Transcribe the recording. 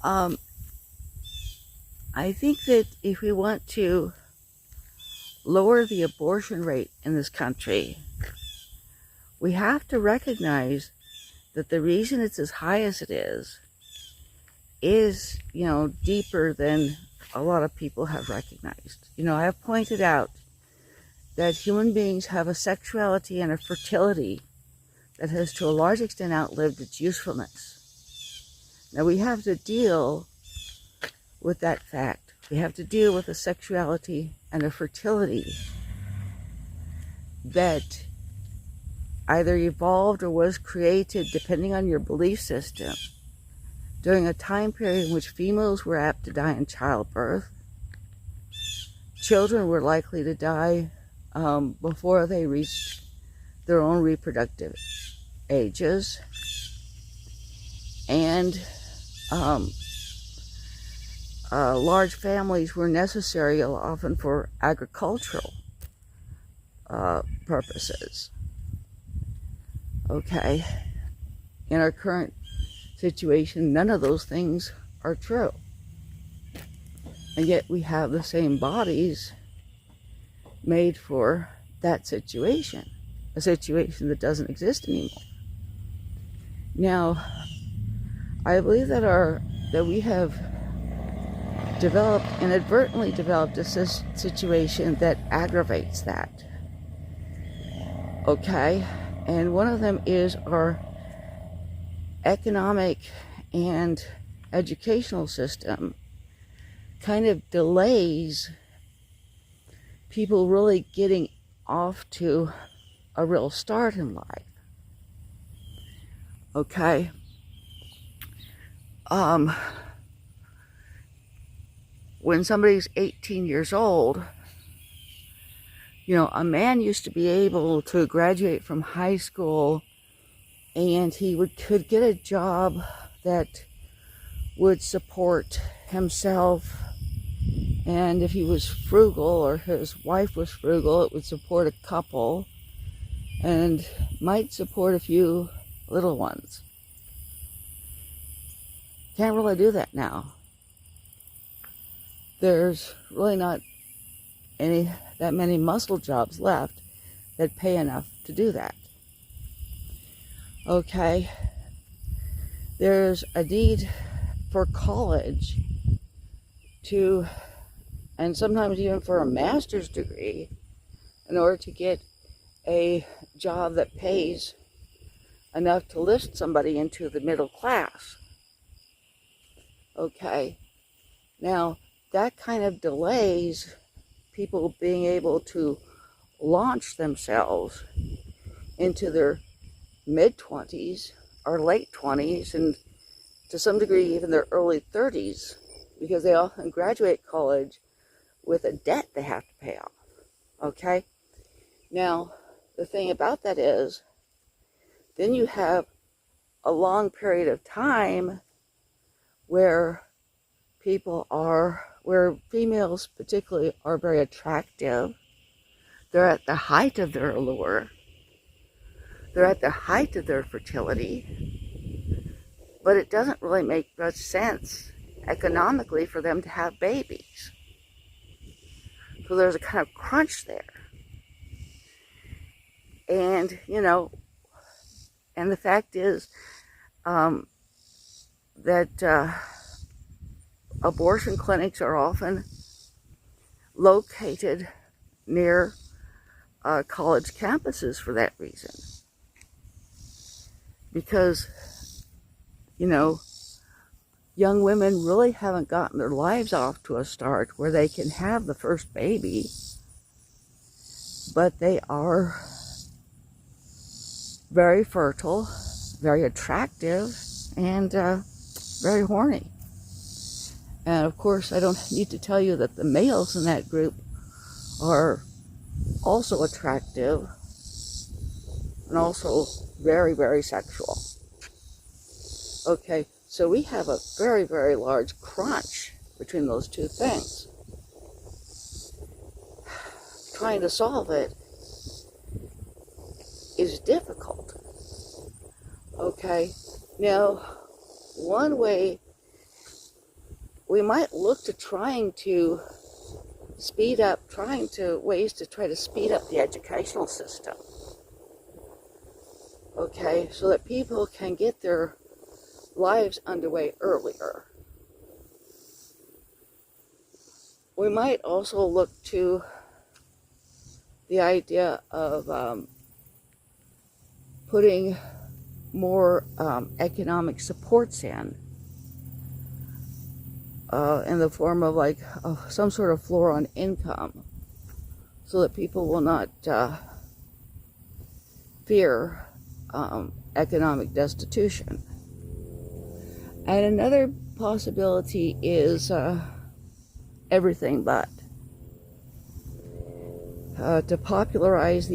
Um, I think that if we want to lower the abortion rate in this country, we have to recognize that the reason it's as high as it is, deeper than a lot of people have recognized. I have pointed out that human beings have a sexuality and a fertility that has to a large extent outlived its usefulness. Now we have to deal with that fact. We have to deal with a sexuality and a fertility that either evolved or was created, depending on your belief system, during a time period in which females were apt to die in childbirth. Children were likely to die before they reached their own reproductive ages. And large families were necessary often for agricultural purposes. Okay, in our current situation, none of those things are true. And yet we have the same bodies made for that situation, a situation that doesn't exist anymore. Now, I believe that we have inadvertently developed a situation that aggravates that. Okay? And one of them is our economic and educational system kind of delays people really getting off to a real start in life. Okay? When somebody's 18 years old, a man used to be able to graduate from high school and he could get a job that would support himself, and if he was frugal or his wife was frugal, it would support a couple and might support a few little ones. Can't really do that now. There's really not that many muscle jobs left that pay enough to do that. Okay, there's a need for college and sometimes even for a master's degree, in order to get a job that pays enough to lift somebody into the middle class. Okay, now that kind of delays people being able to launch themselves into their mid-20s or late 20s, and to some degree even their early 30s, because they often graduate college with a debt they have to pay off. Okay? Now, the thing about that is, then you have a long period of time where females particularly are very attractive. They're at the height of their allure. They're at the height of their fertility. But it doesn't really make much sense economically for them to have babies. So there's a kind of crunch there. And, and the fact is that abortion clinics are often located near college campuses for that reason. Because, young women really haven't gotten their lives off to a start where they can have the first baby, but they are very fertile, very attractive, and very horny. And of course, I don't need to tell you that the males in that group are also attractive and also very, very sexual. Okay, so we have a very, very large crunch between those two things. Trying to solve it is difficult. Okay, now one way we might look to trying to speed up, ways to try to speed up the educational system. Okay, so that people can get their lives underway earlier. We might also look to the idea of putting more economic supports in the form of like some sort of floor on income, so that people will not fear economic destitution. And another possibility is everything but to popularize the